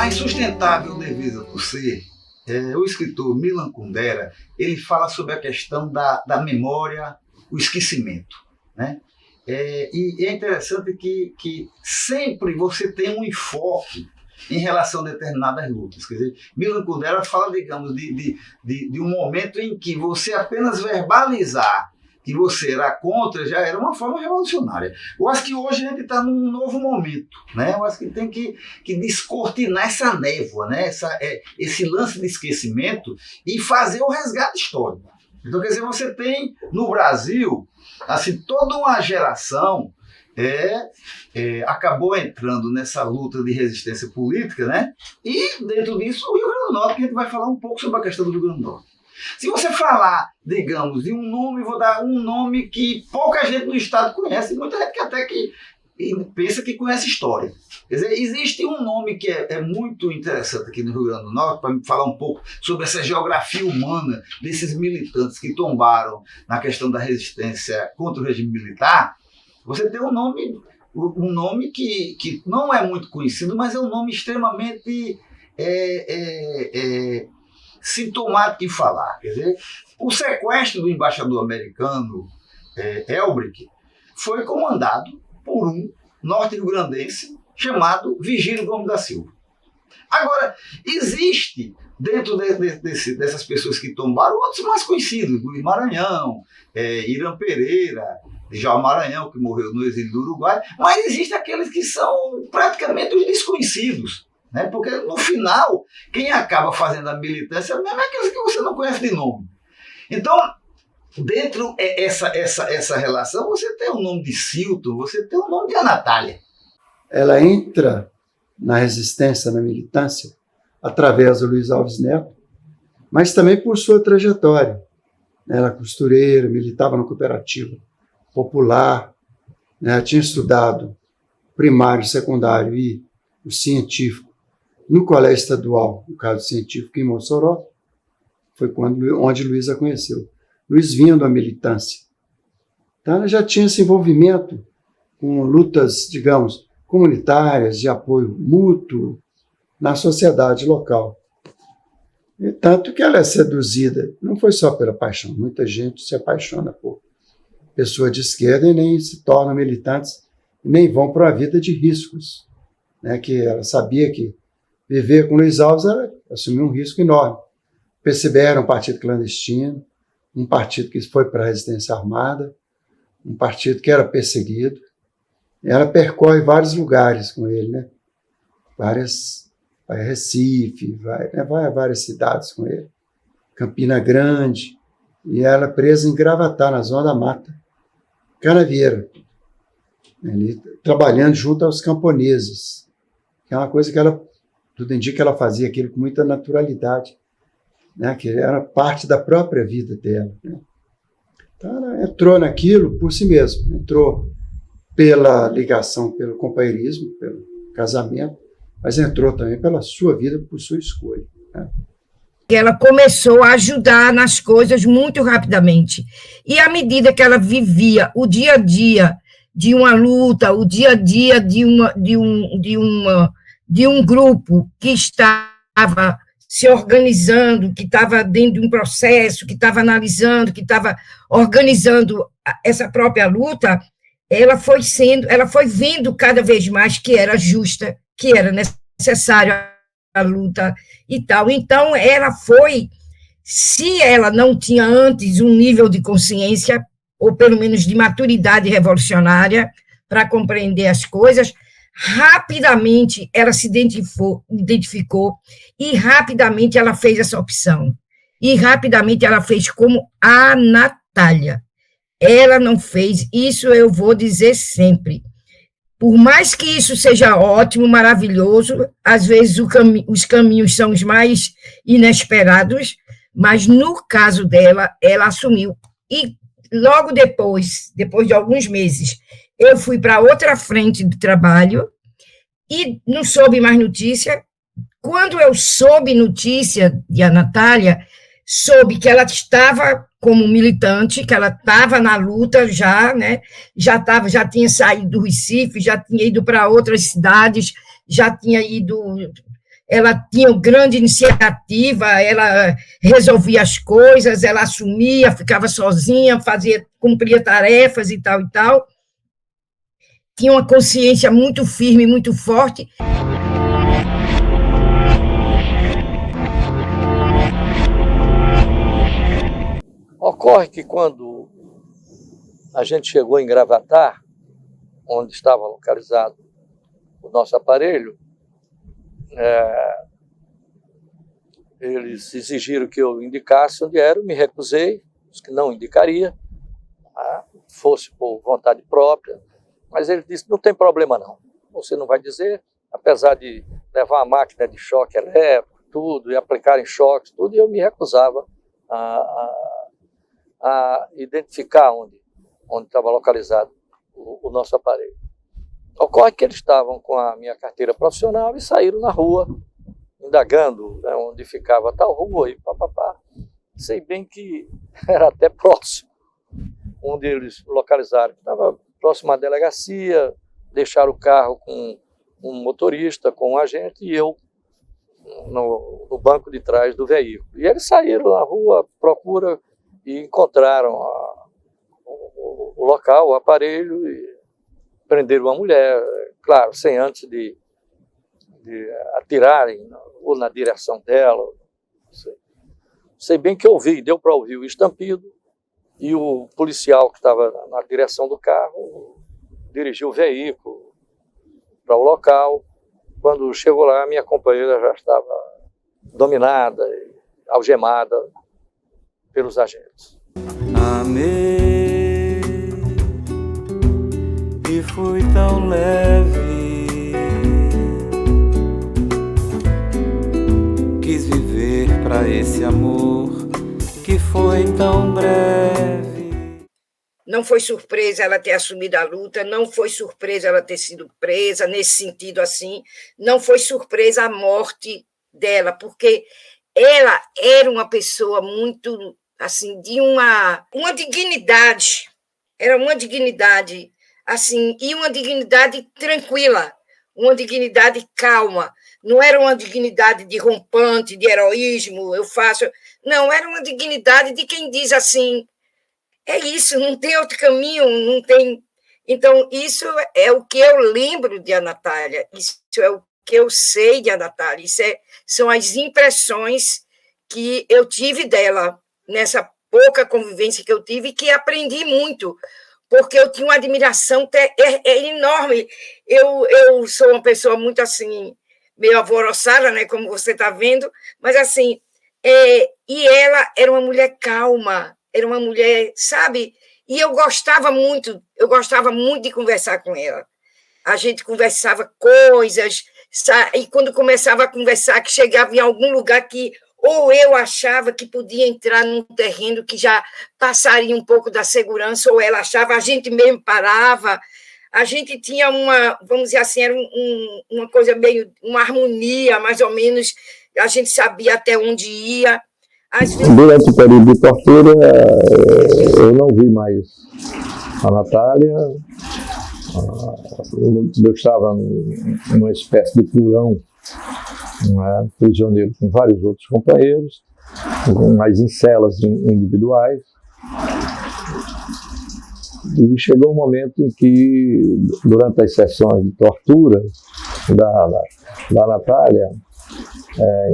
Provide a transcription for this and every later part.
A insustentável devisa do ser, o escritor Milan Kundera, ele fala sobre a questão da memória, o esquecimento, né? E é interessante que sempre você tem um enfoque em relação a determinadas lutas. Quer dizer, Milan Kundera fala, digamos, de um momento em que você apenas verbalizar que você era contra já era uma forma revolucionária. Eu acho que hoje a gente está num novo momento, né? Eu acho que tem que descortinar essa névoa, né? Esse lance de esquecimento e fazer o resgate histórico. Então, quer dizer, você tem no Brasil assim, toda uma geração acabou entrando nessa luta de resistência política, né? E dentro disso o Rio Grande do Norte, que a gente vai falar um pouco sobre a questão do Rio Grande do Norte. Se você falar, digamos, de um nome, vou dar um nome que pouca gente no estado conhece, muita gente que até que pensa que conhece história. Quer dizer, existe um nome que é muito interessante aqui no Rio Grande do Norte, para me falar um pouco sobre essa geografia humana desses militantes que tombaram na questão da resistência contra o regime militar. Você tem um nome que não é muito conhecido, mas é um nome extremamente sintomático em falar. Quer dizer, o sequestro do embaixador americano Elbrick foi comandado por um norte-riograndense chamado Vigílio Gomes da Silva. Agora, existe dentro dessas pessoas que tombaram outros mais conhecidos, Luiz Maranhão, Irã Pereira, João Maranhão, que morreu no exílio do Uruguai, mas existem aqueles que são praticamente os desconhecidos, né? Porque no final, quem acaba fazendo a militância mesmo é aqueles que você não conhece de nome. Então, dentro essa relação, você tem o nome de Silton, você tem o nome de Anatália. Ela entra na resistência, na militância, através do Luiz Alves Neto, mas também por sua trajetória. Ela era costureira, militava na cooperativa popular, né? Tinha estudado primário, secundário e o científico no colégio estadual, no caso científico em Mossoró, foi onde Luiz a conheceu. Luiz vinha da militância. Então ela já tinha esse envolvimento com lutas, digamos, comunitárias, de apoio mútuo na sociedade local. E tanto que ela é seduzida, não foi só pela paixão, muita gente se apaixona por pessoa de esquerda e nem se tornam militantes, nem vão para uma vida de riscos, né? Que ela sabia que viver com Luiz Alves era assumir um risco enorme. O PCB era um partido clandestino, um partido que foi para a resistência armada, um partido que era perseguido. Ela percorre vários lugares com ele, né? Vai a Recife, vai a várias cidades com ele. Campina Grande, e ela presa em Gravatá, na Zona da Mata. Canavieira, ali, trabalhando junto aos camponeses, que é uma coisa que ela, tudo indica que ela fazia aquilo com muita naturalidade, né? Que era parte da própria vida dela, né? Então ela entrou naquilo por si mesma, entrou pela ligação, pelo companheirismo, pelo casamento, mas entrou também pela sua vida, por sua escolha, né? Ela começou a ajudar nas coisas muito rapidamente. E à medida que ela vivia o dia a dia de uma luta, o dia a dia de um grupo que estava se organizando, que estava dentro de um processo, que estava analisando, que estava organizando essa própria luta, ela foi vendo cada vez mais que era justa, que era necessária a luta e tal. Então, ela foi, se ela não tinha antes um nível de consciência, ou pelo menos de maturidade revolucionária, para compreender as coisas, rapidamente ela se identificou e rapidamente ela fez essa opção. E rapidamente ela fez como a Natália. Ela não fez, isso eu vou dizer sempre. Por mais que isso seja ótimo, maravilhoso, às vezes os caminhos são os mais inesperados, mas no caso dela, ela assumiu. E logo depois de alguns meses, eu fui para outra frente de trabalho e não soube mais notícia. Quando eu soube notícia de a Natália, soube que ela estava como militante, que ela estava na luta já, né? Já tinha saído do Recife, já tinha ido para outras cidades, já tinha ido ela tinha grande iniciativa, ela resolvia as coisas, ela assumia, ficava sozinha, cumpria tarefas e tal, tinha uma consciência muito firme, muito forte. Ocorre que quando a gente chegou em Gravatar, onde estava localizado o nosso aparelho, eles exigiram que eu indicasse onde era, eu me recusei, disse que não indicaria, fosse por vontade própria, mas ele disse, não tem problema não, você não vai dizer, apesar de levar uma máquina de choque elétrico, tudo, e aplicarem choques, tudo, e eu me recusava a identificar onde estava localizado o nosso aparelho. Ocorre que eles estavam com a minha carteira profissional e saíram na rua, indagando, né, onde ficava tal rua e papapá. Sei bem que era até próximo, onde eles localizaram. Estava próximo à delegacia, deixaram o carro com um motorista, com um agente, e eu no banco de trás do veículo. E eles saíram na rua, procura, e encontraram o local, o aparelho, e prenderam uma mulher, claro, sem antes de atirarem ou na direção dela. Sei bem que ouvi, deu para ouvir o estampido, e o policial que estava na direção do carro dirigiu o veículo para o local. Quando chegou lá, minha companheira já estava dominada, algemada pelos agentes. Amei e fui tão leve, quis viver pra esse amor que foi tão breve. Não foi surpresa ela ter assumido a luta, não foi surpresa ela ter sido presa, nesse sentido assim, não foi surpresa a morte dela, porque ela era uma pessoa muito, assim, de uma dignidade, era uma dignidade, assim, e uma dignidade tranquila, uma dignidade calma, não era uma dignidade de rompante, de heroísmo, eu faço, não, era uma dignidade de quem diz assim, é isso, não tem outro caminho, não tem... Então, isso é o que eu lembro de Ana Natália, isso é o que eu sei de Ana Natália, são as impressões que eu tive dela, nessa pouca convivência que eu tive, e que aprendi muito, porque eu tinha uma admiração enorme. Eu sou uma pessoa muito, assim, meio alvoroçada, né, como você está vendo, mas, assim, e ela era uma mulher calma, era uma mulher, sabe? E eu gostava muito de conversar com ela. A gente conversava coisas, sabe? E quando começava a conversar, que chegava em algum lugar que ou eu achava que podia entrar num terreno que já passaria um pouco da segurança, ou ela achava, a gente mesmo parava. A gente tinha vamos dizer assim, era uma coisa meio, uma harmonia, mais ou menos, a gente sabia até onde ia. Durante o período de tortura, eu não vi mais a Natália. Eu estava numa espécie de porão, prisioneiro com vários outros companheiros, mas em celas individuais. E chegou um momento em que, durante as sessões de tortura da Natália,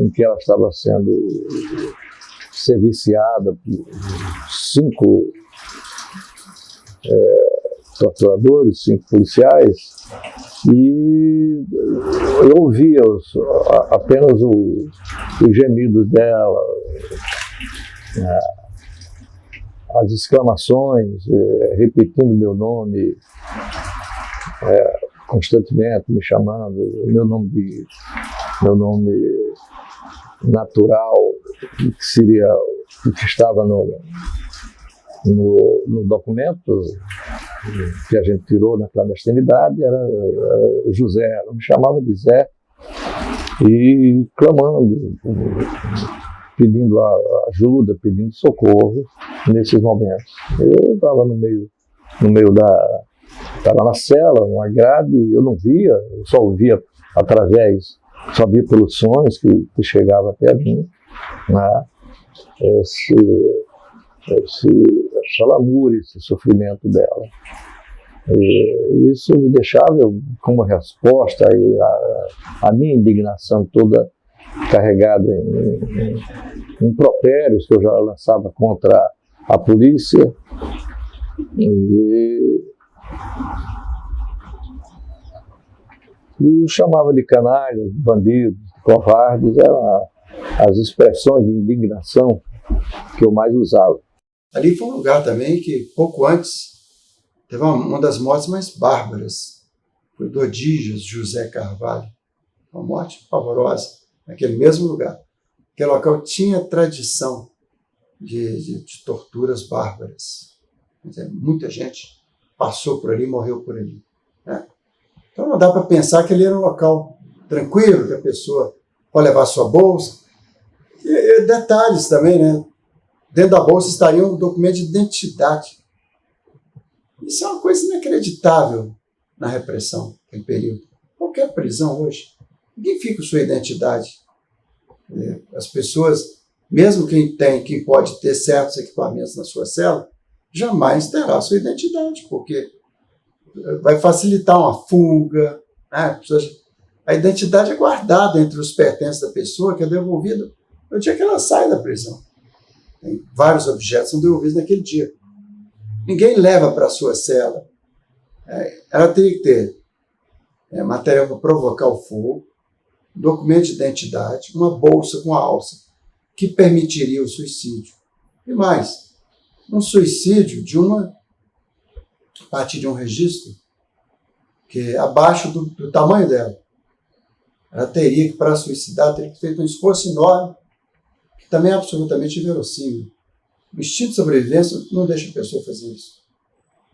em que ela estava sendo serviciada por 5 torturadores, 5 policiais, e eu ouvia apenas os gemidos dela, as exclamações, repetindo meu nome constantemente, me chamando, meu nome natural, que seria o que estava no documento que a gente tirou na clandestinidade, era José, ela me chamava de Zé, e clamando, pedindo ajuda, pedindo socorro nesses momentos. Eu estava no meio estava na cela, numa grade, eu não via, eu só ouvia através só via pelos sonhos que chegavam até mim, né? Essa lamúria, esse sofrimento dela. E isso me deixava como resposta a minha indignação toda carregada em impropérios que eu já lançava contra a polícia. E chamava de canalhas, bandidos, covardes, eram as expressões de indignação que eu mais usava. Ali foi um lugar também que, pouco antes, teve uma das mortes mais bárbaras. Foi do Odígios José Carvalho. Uma morte pavorosa, naquele mesmo lugar. Aquele local tinha tradição de torturas bárbaras. Muita gente passou por ali, morreu por ali, né? Então não dá para pensar que ele era um local tranquilo, que a pessoa pode levar sua bolsa. E detalhes também, né? Dentro da bolsa estaria um documento de identidade. Isso é uma coisa inacreditável na repressão, naquele período. Qualquer prisão hoje, ninguém fica com sua identidade. As pessoas, mesmo quem pode ter certos equipamentos na sua cela, jamais terá sua identidade, porque vai facilitar uma fuga, né? A identidade é guardada entre os pertences da pessoa, que é devolvida no dia que ela sai da prisão. Tem vários objetos são devolvidos naquele dia. Ninguém leva para a sua cela. Ela teria que ter material para provocar o fogo, documento de identidade, uma bolsa com a alça, que permitiria o suicídio. E mais, um suicídio a partir de um registro que é abaixo do tamanho dela. Ela teria que, para suicidar, teria que ter feito um esforço enorme, que também é absolutamente inverossímil. O instinto de sobrevivência não deixa a pessoa fazer isso.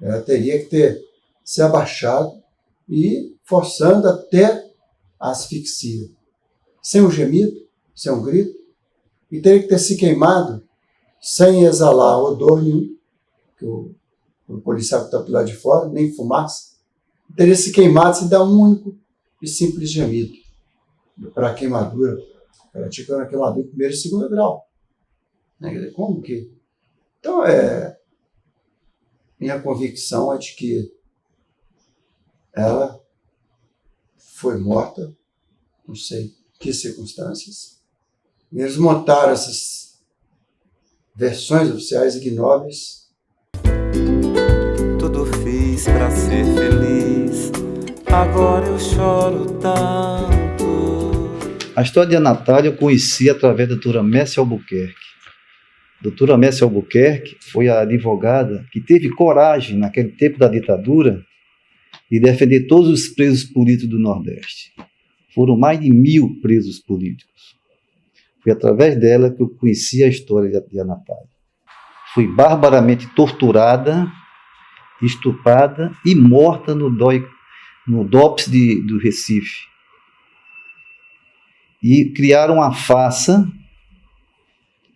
Ela teria que ter se abaixado e forçando até a asfixia. Sem um gemido, sem um grito, e teria que ter se queimado sem exalar odor nenhum, que o policial que está do lado de fora, nem fumaça, teria se queimado sem dar um único e simples gemido. Para a queimadura, ela tinha uma queimadura de primeiro e segundo grau. Como que? Então, minha convicção é de que ela foi morta, não sei que circunstâncias, e eles montaram essas versões oficiais ignóbeis. Tudo fiz pra ser feliz, agora eu choro tanto. A história de Ana Natália eu conheci através da doutora Messi Albuquerque. A doutora Messi Albuquerque foi a advogada que teve coragem, naquele tempo da ditadura, de defender todos os presos políticos do Nordeste. Foram mais de 1.000 presos políticos. Foi através dela que eu conheci a história de Ana Natália. Fui barbaramente torturada, estuprada e morta no DOPS do Recife. E criaram uma farsa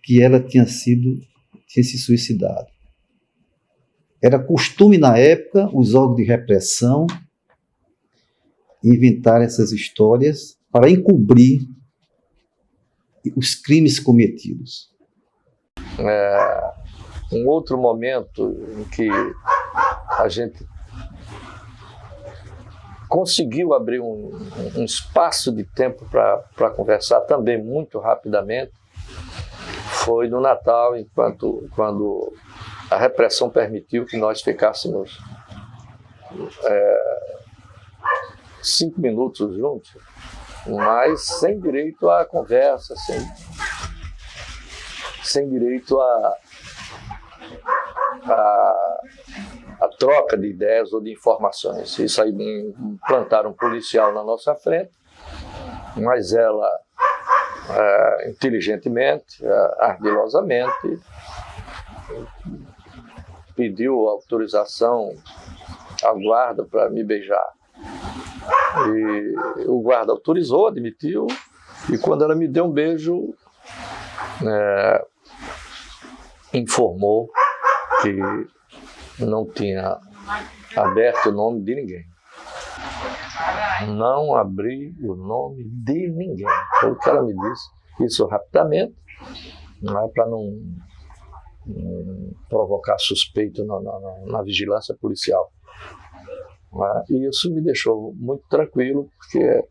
que ela tinha se suicidado. Era costume na época os órgãos de repressão inventar essas histórias para encobrir os crimes cometidos. Um outro momento em que a gente conseguiu abrir um espaço de tempo para conversar também muito rapidamente foi no Natal, quando a repressão permitiu que nós ficássemos 5 minutos juntos, mas sem direito à conversa, sem direito à troca de ideias ou de informações. Isso aí, plantaram um policial na nossa frente, mas ela, inteligentemente, ardilosamente, pediu autorização à guarda para me beijar. E o guarda autorizou, admitiu, e quando ela me deu um beijo, informou que não tinha aberto o nome de ninguém. não abrir o nome de ninguém. Foi o que ela me disse. Isso rapidamente, para não provocar suspeito na vigilância policial. E isso me deixou muito tranquilo, porque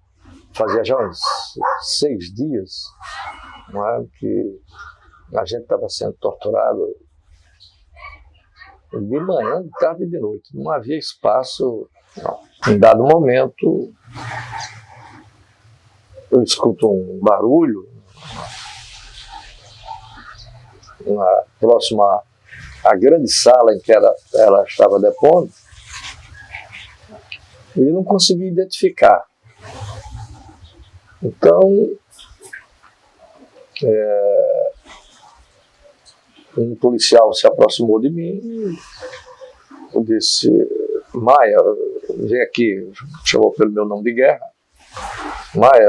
fazia já uns 6 dias que a gente estava sendo torturado de manhã, de tarde e de noite. Não havia espaço. Em dado momento, eu escuto um barulho próximo à grande sala em que ela estava depondo, e não consegui identificar. Então, um policial se aproximou de mim e disse: Maia, vem aqui, chamou pelo meu nome de guerra. Maia,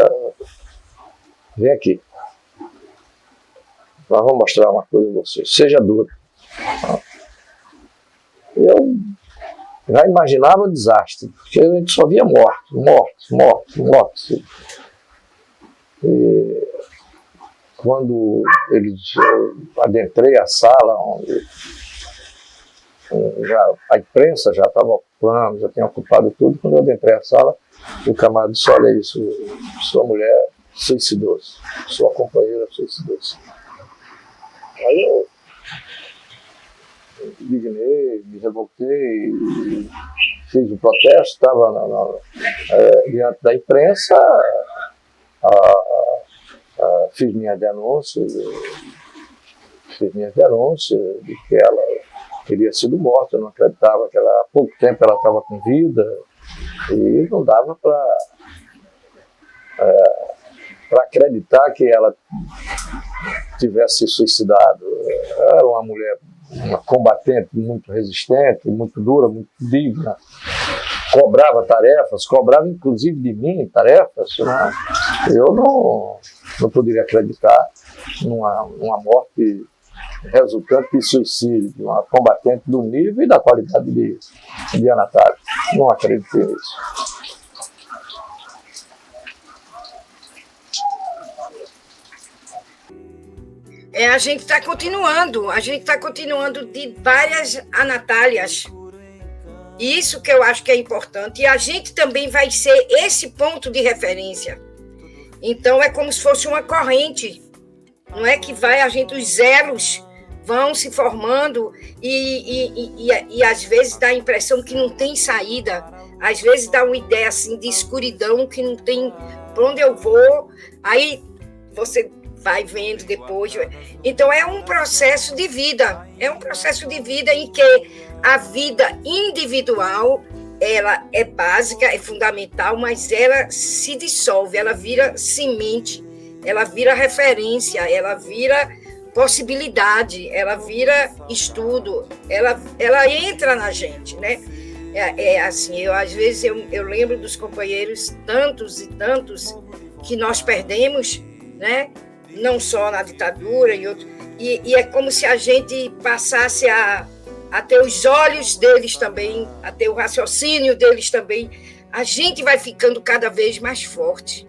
vem aqui. Nós vamos mostrar uma coisa a você. Seja duro. Eu já imaginava o desastre, porque a gente só via morte. E quando eu adentrei a sala, onde a imprensa já estava ocupando, já tinha ocupado tudo, quando eu adentrei a sala, o camarada disse: olha isso, sua mulher suicidou-se, sua companheira suicidou-se. Aí eu indignei, me revoltei, fiz um protesto, estava diante da imprensa, fiz minha denúncia de que ela teria sido morta. Eu não acreditava que há pouco tempo ela estava com vida, e não dava para acreditar que ela tivesse se suicidado. Era uma mulher, uma combatente muito resistente, muito dura, muito digna, cobrava tarefas, cobrava inclusive de mim tarefas. Né? Eu não poderia acreditar numa morte resultante de suicídio, de uma combatente do nível e da qualidade de Ana Thalia. Não acreditei nisso. A gente está continuando de várias Ana Thálias. Isso que eu acho que é importante. E a gente também vai ser esse ponto de referência. Então, é como se fosse uma corrente. Não é que os elos vão se formando e às vezes dá a impressão que não tem saída. Às vezes dá uma ideia assim, de escuridão, que não tem para onde eu vou. Aí você vai vendo depois. Então, é um processo de vida. É um processo de vida em que a vida individual, ela é básica, é fundamental, mas ela se dissolve, ela vira semente, ela vira referência, ela vira possibilidade, ela vira estudo, ela entra na gente, né? Assim, às vezes eu lembro dos companheiros, tantos e tantos, que nós perdemos, né? Não só na ditadura e é como se a gente passasse a ter os olhos deles também, a ter o raciocínio deles também. A gente vai ficando cada vez mais forte.